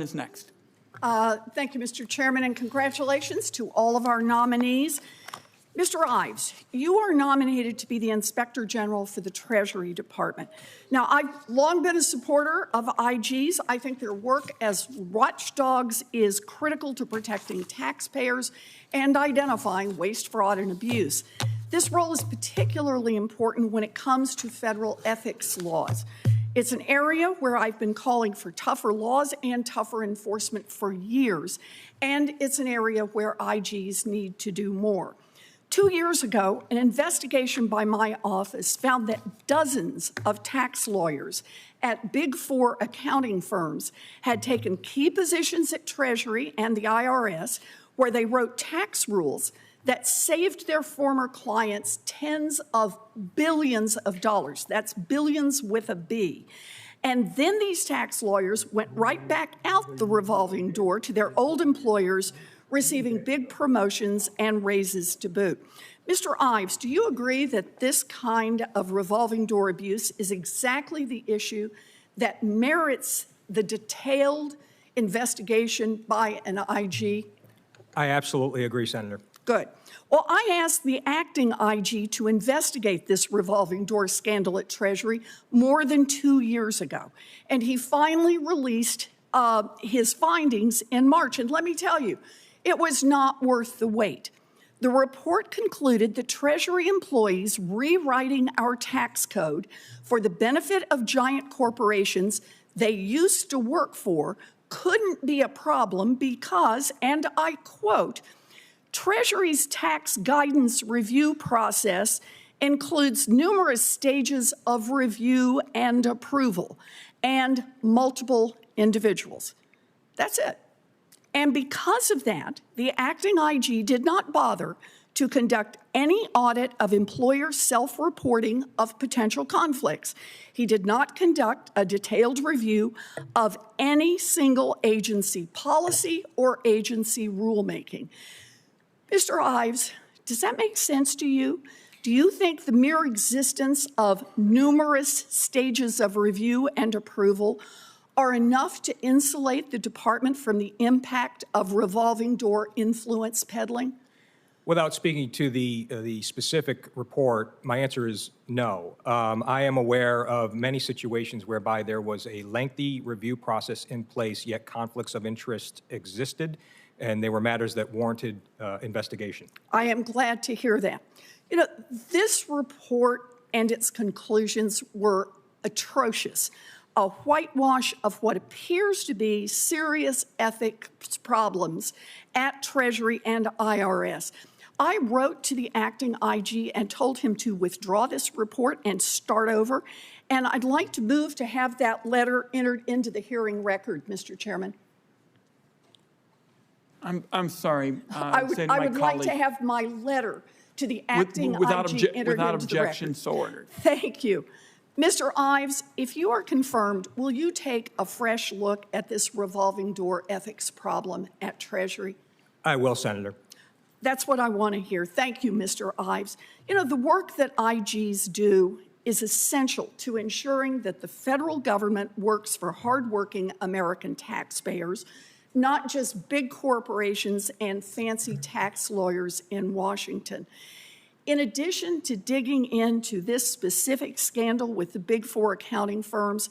is next. Thank you, Mr. Chairman, and congratulations to all of our nominees. Mr. Ives, you are nominated to be the Inspector General for the Treasury Department. Now, I've long been a supporter of IGs. I think their work as watchdogs is critical to protecting taxpayers and identifying waste, fraud, and abuse. This role is particularly important when it comes to federal ethics laws. It's an area where I've been calling for tougher laws and tougher enforcement for years, and it's an area where IGs need to do more. 2 years ago, an investigation by my office found that dozens of tax lawyers at Big Four accounting firms had taken key positions at Treasury and the IRS where they wrote tax rules that saved their former clients tens of billions of dollars. That's billions with a B. And then these tax lawyers went right back out the revolving door to their old employers, receiving big promotions and raises to boot. Mr. Ives, do you agree that this kind of revolving door abuse is exactly the issue that merits the detailed investigation by an IG? I absolutely agree, Senator. Good. Well, I asked the acting IG to investigate this revolving door scandal at Treasury more than 2 years ago, and he finally released his findings in March. And let me tell you, it was not worth the wait. The report concluded that Treasury employees rewriting our tax code for the benefit of giant corporations they used to work for couldn't be a problem because, and I quote, Treasury's tax guidance review process includes numerous stages of review and approval and multiple individuals. That's it. And because of that, the acting IG did not bother to conduct any audit of employer self-reporting of potential conflicts. He did not conduct a detailed review of any single agency policy or agency rulemaking. Mr. Ives, does that make sense to you? Do you think the mere existence of numerous stages of review and approval are enough to insulate the department from the impact of revolving door influence peddling? Without speaking to the specific report, my answer is no. I am aware of many situations whereby there was a lengthy review process in place, yet conflicts of interest existed, and they were matters that warranted investigation. I am glad to hear that. You know, this report and its conclusions were atrocious. A whitewash of what appears to be serious ethics problems at Treasury and IRS. I wrote to the acting IG and told him to withdraw this report and start over. And I'd like to move to have that letter entered into the hearing record, Mr. Chairman. I'm sorry. I would like to have my letter to the acting IG entered into the record. Without objection, so ordered. Thank you. Mr. Ives, if you are confirmed, will you take a fresh look at this revolving door ethics problem at Treasury? I will, Senator. That's what I want to hear. Thank you, Mr. Ives. You know, the work that IGs do is essential to ensuring that the federal government works for hardworking American taxpayers, not just big corporations and fancy tax lawyers in Washington. In addition to digging into this specific scandal with the Big Four accounting firms,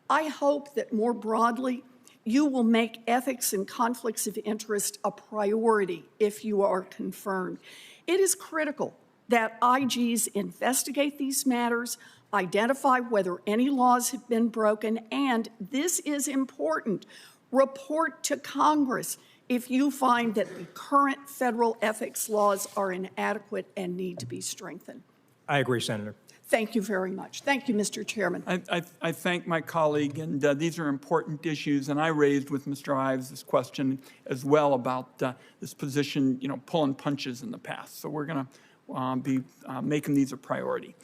I hope that more broadly, you will make ethics and conflicts of interest a priority if you are confirmed. It is critical that IGs investigate these matters, identify whether any laws have been broken, and this is important, report to Congress if you find that the current federal ethics laws are inadequate and need to be strengthened. I agree, Senator. Thank you very much. Thank you, Mr. Chairman. I thank my colleague, and these are important issues. And I raised with Mr. Ives this question as well about this position, pulling punches in the past. So we're going to be making these a priority.